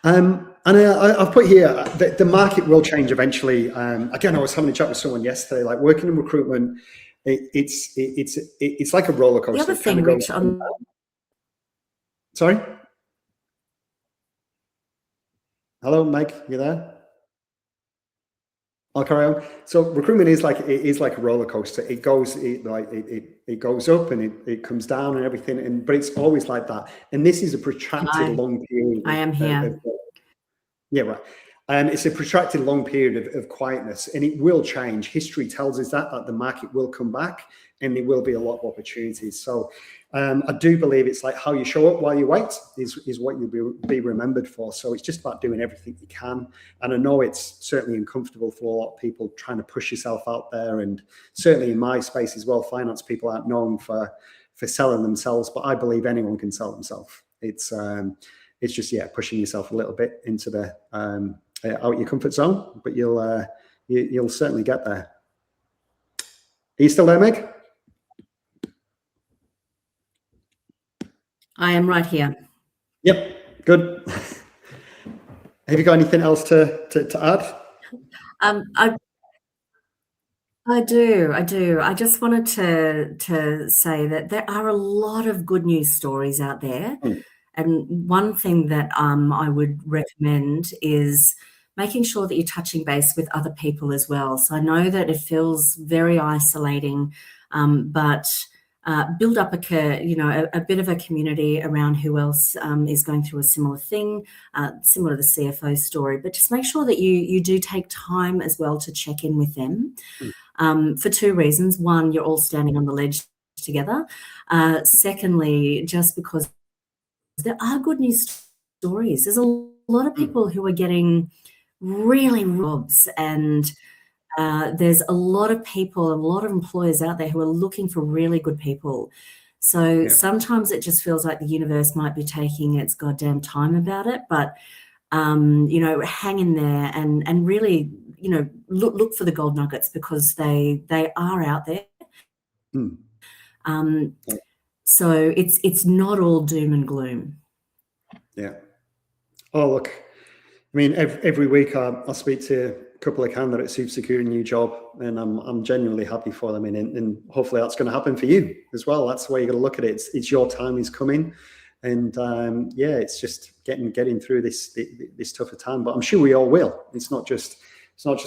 And I've put here that the market will change eventually. Again, I was having a chat with someone yesterday, like working in recruitment, it's like a roller coaster. The other thing, Rich, Sorry? Hello, Meg, you there? I'll carry on. So recruitment is like a roller coaster. It goes up and it comes down and everything, but it's always like that. And this is a protracted long period. I am here. Yeah, right. It's a protracted long period of quietness, and it will change. History tells us that the market will come back, and there will be a lot of opportunities. So I do believe it's like how you show up while you wait is what you'll be remembered for. So it's just about doing everything you can. And I know it's certainly uncomfortable for a lot of people trying to push yourself out there. And certainly in my space as well, finance people aren't known for selling themselves, but I believe anyone can sell themselves. It's just, pushing yourself a little bit into the out your comfort zone, but you'll certainly get there. Are you still there, Meg? I am right here. Yep, good. Have you got anything else to add? I do. I just wanted to say that there are a lot of good news stories out there. And one thing that I would recommend is making sure that you're touching base with other people as well. So I know that it feels very isolating, but build up a bit of a community around who else is going through a similar thing, similar to the CFO story. But just make sure that you do take time as well to check in with them for two reasons. One, you're all standing on the ledge together. Secondly, just because there are good news stories. There's a lot of people who are getting really jobs, and there's a lot of people, a lot of employers out there who are looking for really good people. So sometimes it just feels like the universe might be taking its goddamn time about it, but hang in there and really, look for the gold nuggets, because they are out there. So it's not all doom and gloom. Yeah. Oh, look, I mean, every week I speak to a couple of candidates who've secured a new job, and I'm genuinely happy for them. And hopefully that's going to happen for you as well. That's the way you got to look at it. It's your time is coming, and it's just getting through this tougher time. But I'm sure we all will. It's not just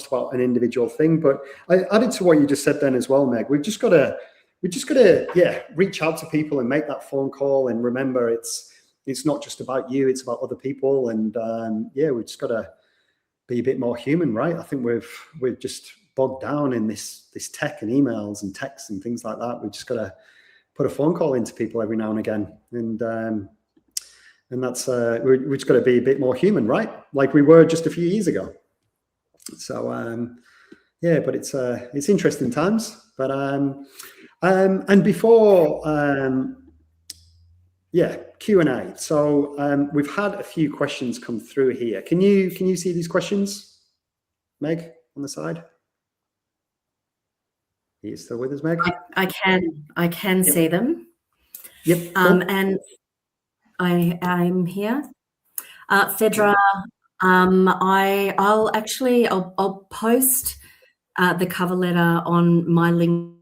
about an individual thing. But I added to what you just said then as well, Meg. We've just got to reach out to people and make that phone call, and remember it's not just about you, it's about other people. And we've just got to be a bit more human, right? I think we've just bogged down in this tech and emails and texts and things like that. We've just got to put a phone call into people every now and again. And that's we've just got to be a bit more human, right? Like we were just a few years ago. So but it's interesting times. But and before Q&A. So we've had a few questions come through here. Can you see these questions, Meg, on the side? Are you still with us, Meg? I can see them. Yep. Cool. And I'm here. Fedra, I'll post the cover letter on my LinkedIn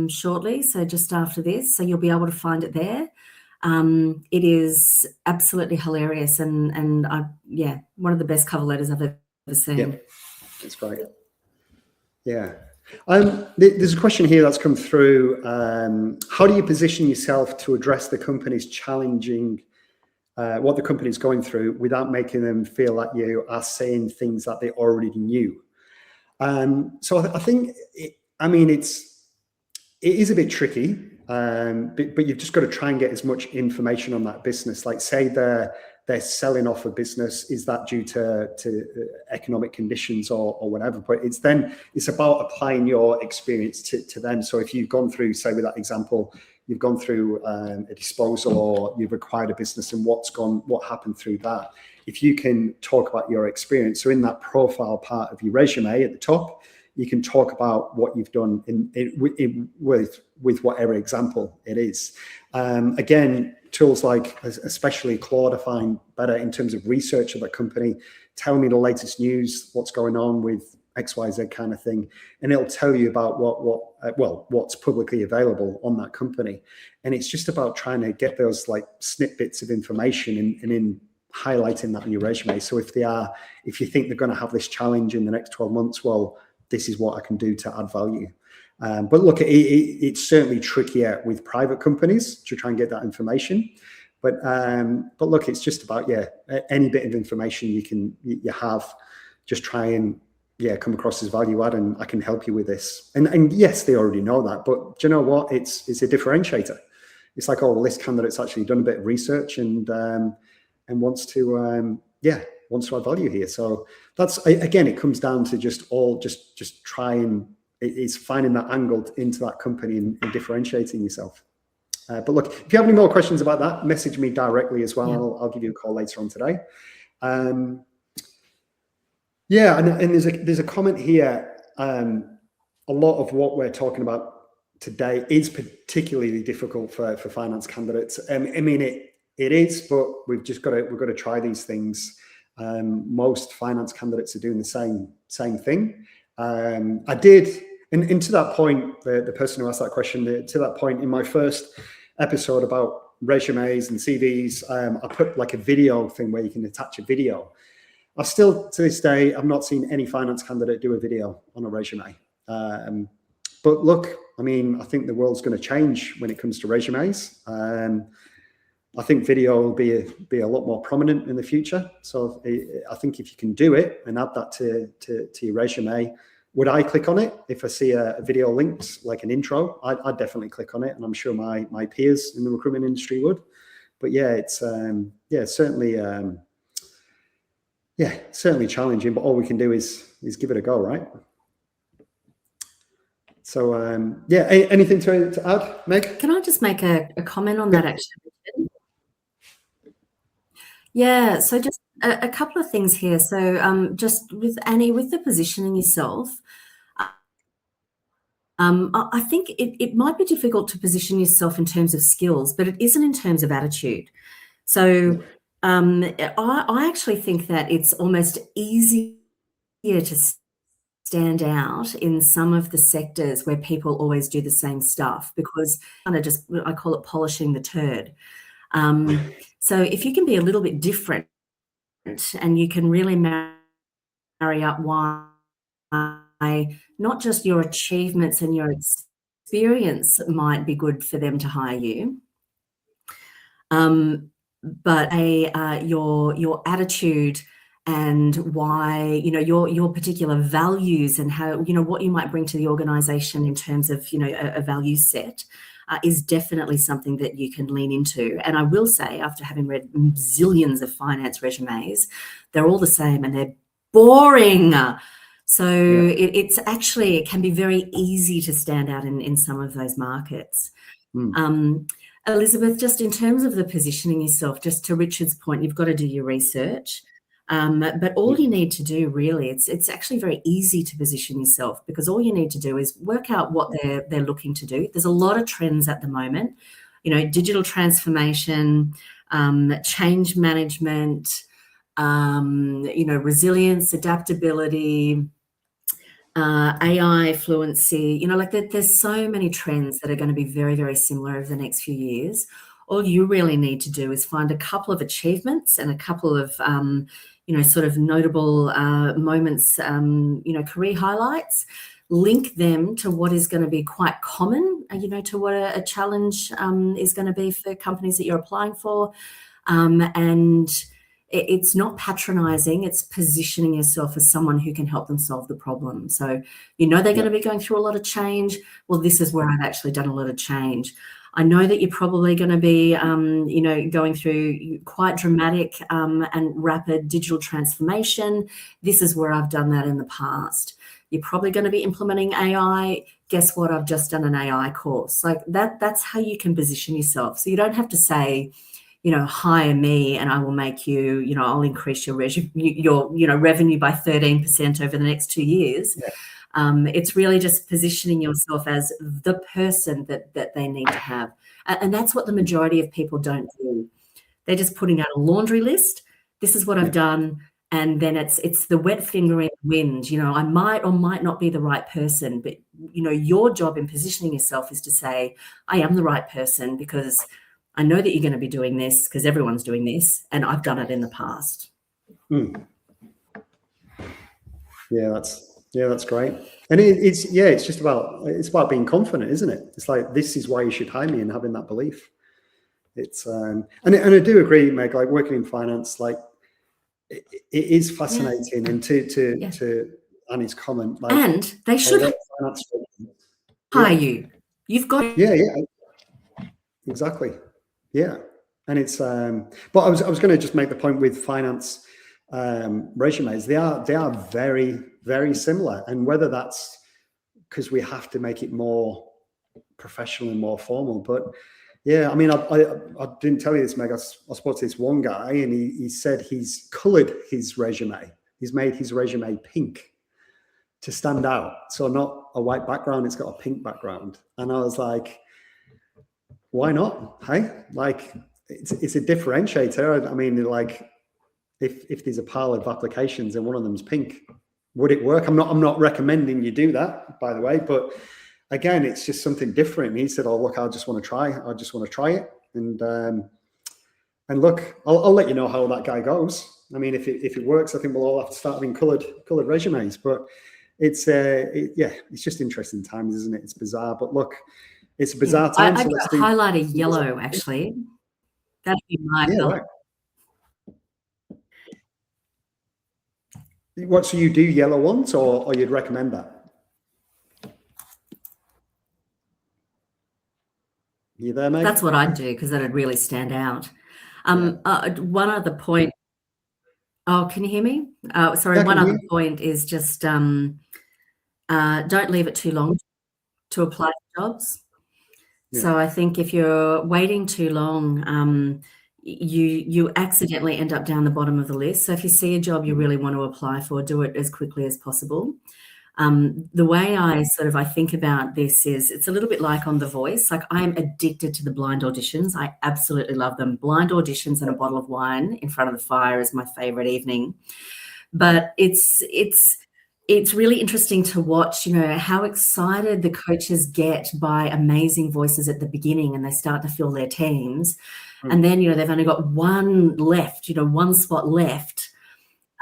shortly, so just after this, so you'll be able to find it there. It is absolutely hilarious, and one of the best cover letters I've ever seen. Yeah, it's great. Yeah. There's a question here that's come through. How do you position yourself to address the company's challenging, what the company's going through, without making them feel like you are saying things that they already knew? So I think, it is a bit tricky, but you've just got to try and get as much information on that business. Like, say they're selling off a business, is that due to economic conditions or whatever? But it's about applying your experience to them. So if you've gone through, say with that example, you've gone through a disposal, or you've acquired a business, and what happened through that. If you can talk about your experience, so in that profile part of your resume at the top, you can talk about what you've done with whatever example it is. Again, tools like especially Claude I find better in terms of research of the company. Tell me the latest news, what's going on with XYZ kind of thing, and it'll tell you about what's publicly available on that company. And it's just about trying to get those like snippets of information and in highlighting that in your resume. So if you think they're going to have this challenge in the next 12 months, well, this is what I can do to add value. But look, it's certainly trickier with private companies to try and get that information. But look, it's just about, any bit of information you have, just try and come across as value add, and I can help you with this. And yes, they already know that, but do you know what? It's a differentiator. It's like, oh, well, this candidate's actually done a bit of research and wants to add value here. So that's, again, it comes down to just try and it's finding that angle into that company and differentiating yourself. But look, if you have any more questions about that, message me directly as well. Yeah. I'll give you a call later on today. And there's a comment here. A lot of what we're talking about today is particularly difficult for finance candidates. It is, but we've got to try these things. Most finance candidates are doing the same thing. I did, and to that point, the person who asked that question, to that point in my first episode about resumes and CVs, I put like a video thing where you can attach a video. I still, to this day, I've not seen any finance candidate do a video on a resume. But look, I think the world's going to change when it comes to resumes. I think video will be a lot more prominent in the future. So I think if you can do it and add that to your resume, would I click on it? If I see a video linked, like an intro, I'd definitely click on it. And I'm sure my peers in the recruitment industry would. But it's certainly challenging, but all we can do is give it a go, right? So anything to add, Meg? Can I just make a comment on that, actually? Yeah, so just a couple of things here. So just with Annie, with the positioning yourself, I think it might be difficult to position yourself in terms of skills, but it isn't in terms of attitude. So I actually think that it's almost easier to stand out in some of the sectors where people always do the same stuff, because I call it polishing the turd. So if you can be a little bit different and you can really marry up why not just your achievements and your experience might be good for them to hire you, but your attitude and why, your particular values and how, what you might bring to the organization in terms of, a value set is definitely something that you can lean into. And I will say, after having read zillions of finance resumes, they're all the same and they're boring. So it can be very easy to stand out in some of those markets. Elizabeth, just in terms of the positioning yourself, just to Richard's point, you've got to do your research. But all you need to do really, it's actually very easy to position yourself, because all you need to do is work out what they're looking to do. There's a lot of trends at the moment, digital transformation, change management, resilience, adaptability, AI fluency, there's so many trends that are going to be very, very similar over the next few years. All you really need to do is find a couple of achievements and a couple of, sort of notable moments, career highlights link them to what is going to be quite common, to what a challenge is going to be for companies that you're applying for. And it's not patronizing, it's positioning yourself as someone who can help them solve the problem. So, they're going to be going through a lot of change. Well, this is where I've actually done a lot of change. I know that you're probably going to be, going through quite dramatic and rapid digital transformation. This is where I've done that in the past. You're probably going to be implementing AI. Guess what? I've just done an AI course. Like that's how you can position yourself. So you don't have to say, hire me and I will make you, I'll increase your revenue by 13% over the next 2 years. Yeah. It's really just positioning yourself as the person that they need to have. And that's what the majority of people don't do. They're just putting out a laundry list. This is what I've done. And then it's the wet finger in the wind. I might or might not be the right person, but, your job in positioning yourself is to say, I am the right person because I know that you're going to be doing this because everyone's doing this and I've done it in the past. Yeah, that's great. And it's about being confident, isn't it? It's like, this is why you should hire me, and having that belief. It's and I do agree, Meg, like working in finance, like it is fascinating. And to Annie's comment, like, and they should hire you. You've got exactly. Yeah. And it's but I was going to just make the point with finance resumes. They are very, very similar. And whether that's because we have to make it more professional and more formal, but yeah, I mean, I didn't tell you this, Meg. I spoke to this one guy, and he said he's colored his resume. He's made his resume pink to stand out. So not a white background, it's got a pink background. And I was like, why not? Hey, like it's a differentiator. I mean, like if there's a pile of applications and one of them's pink, would it work? I'm not recommending you do that, by the way, but again, it's just something different. And he said, "Oh, look, I just want to try it." And look, I'll let you know how that guy goes. I mean, if it works, I think we'll all have to start having colored resumes. But it's just interesting times, isn't it? It's bizarre, but look. It's a bizarre time. I'd highlight a yellow, actually. That'd be my color. Right. What, so you do yellow ones, or you'd recommend that? You there, Meg? That's what I'd do, because that'd really stand out. One other point. Oh, can you hear me? Sorry. One other point is just don't leave it too long to apply for jobs. Yeah. So I think if you're waiting too long, you accidentally end up down the bottom of the list. So if you see a job you really want to apply for, do it as quickly as possible. The way I think about this is it's a little bit like on The Voice. Like, I am addicted to the blind auditions. I absolutely love them. Blind auditions and a bottle of wine in front of the fire is my favorite evening. But it's really interesting to watch, how excited the coaches get by amazing voices at the beginning, and they start to fill their teams. And then, they've only got one left, one spot left.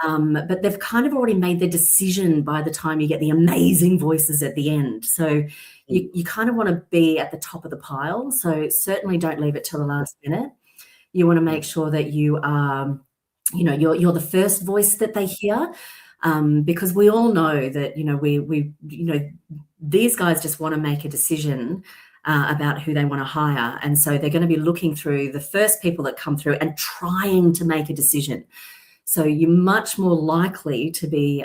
But they've kind of already made their decision by the time you get the amazing voices at the end. So you kind of want to be at the top of the pile. So certainly don't leave it till the last minute. You want to make sure that you are, you're the first voice that they hear. Because we all know that, these guys just want to make a decision about who they want to hire. And so they're going to be looking through the first people that come through and trying to make a decision. So you're much more likely to be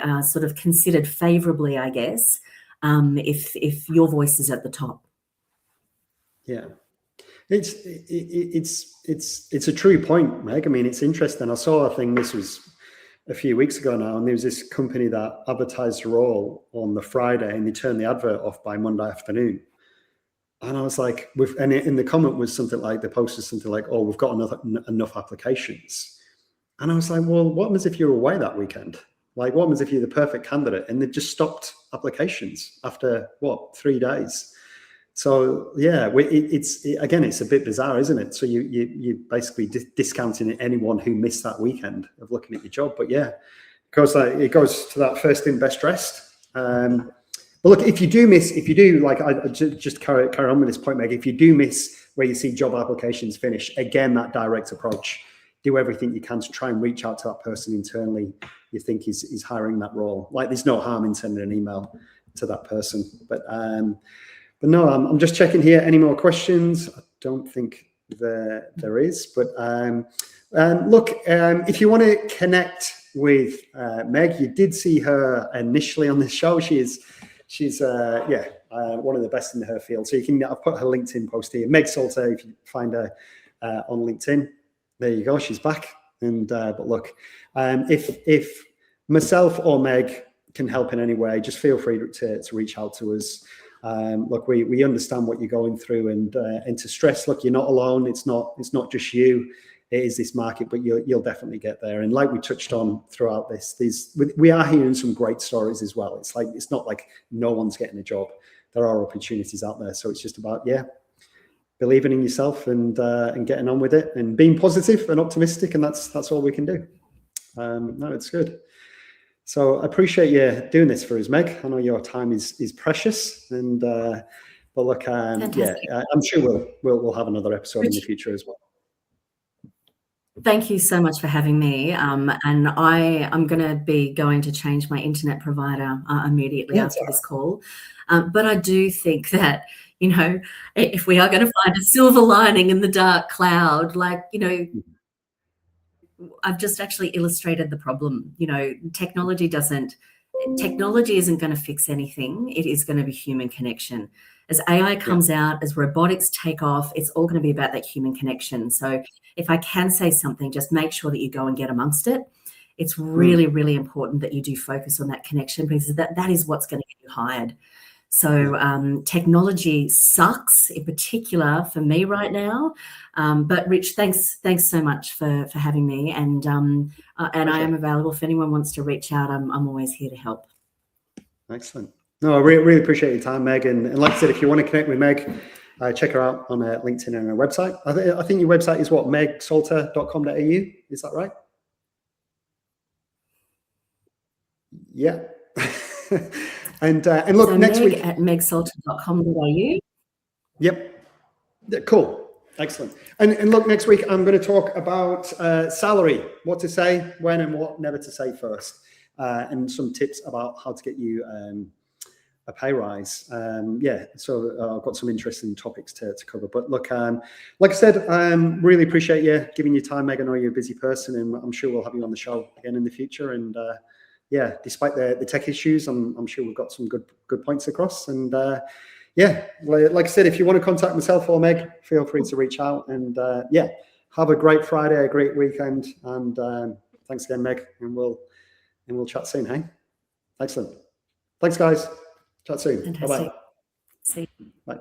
considered favorably, I guess, if your voice is at the top. Yeah. It's a true point, Meg. I mean, it's interesting. I saw a thing, this was a few weeks ago now, and there was this company that advertised a role on the Friday, and they turned the advert off by Monday afternoon. And I was like, and in the comment was something like, they posted something like, "Oh, we've got enough applications." And I was like, well, what happens if you're away that weekend? Like, what happens if you're the perfect candidate and they've just stopped applications after 3 days? So yeah, it's a bit bizarre, isn't it? So you basically discounting anyone who missed that weekend of looking at your job. But yeah, it goes to that first in, best dressed. But look, if you do like, I just carry on with this point, Meg, if you do miss where you see job applications finish, again, that direct approach, do everything you can to try and reach out to that person internally you think is hiring that role. Like, there's no harm in sending an email to that person. But no, I'm just checking here. Any more questions? I don't think there is. But look, if you want to connect with Meg, you did see her initially on the show. She's one of the best in her field. So I've put her LinkedIn post here. Meg Salter, if you find her on LinkedIn, there you go. She's back. And but look, if myself or Meg can help in any way, just feel free to reach out to us. Look, we understand what you're going through, and to stress, look, you're not alone. It's not just you. It is this market, but you'll definitely get there. And like we touched on throughout this, we are hearing some great stories as well. It's not like no one's getting a job. There are opportunities out there. So it's just about, believing in yourself and getting on with it and being positive and optimistic. And that's all we can do. No, it's good. So I appreciate you doing this for us, Meg. I know your time is precious, and but look, I'm sure we'll have another episode in the future as well. Thank you so much for having me. And I'm going to be going to change my internet provider immediately after this call. But I do think that, if we are going to find a silver lining in the dark cloud, I've just actually illustrated the problem. Technology isn't going to fix anything. It is going to be human connection. As AI comes out, as robotics take off, it's all going to be about that human connection. So if I can say something, just make sure that you go and get amongst it. It's really, really important that you do focus on that connection, because that is what's going to get you hired. So technology sucks, in particular for me right now. But Rich, thanks so much for having me. And I am available if anyone wants to reach out. I'm always here to help. Excellent. No, I really appreciate your time, Meg. And like I said, if you want to connect with Meg, check her out on LinkedIn and her website. I think your website is what, megsalter.com.au? Is that right? Yeah. And look, so next week at megsalter.com.au. Yep. Yeah, cool. Excellent. And look, next week I'm going to talk about salary, what to say, when, and what never to say first, and some tips about how to get you a pay rise. So I've got some interesting topics to cover. But look, like I said, really appreciate you giving your time, Meg. I know you're a busy person, and I'm sure we'll have you on the show again in the future. And despite the tech issues, I'm sure we've got some good points across. And like I said, if you want to contact myself or Meg, feel free to reach out. And have a great Friday, a great weekend. And thanks again, Meg. And we'll chat soon, hey? Excellent. Thanks, guys. Chat soon. Fantastic. Bye-bye. See you. Bye.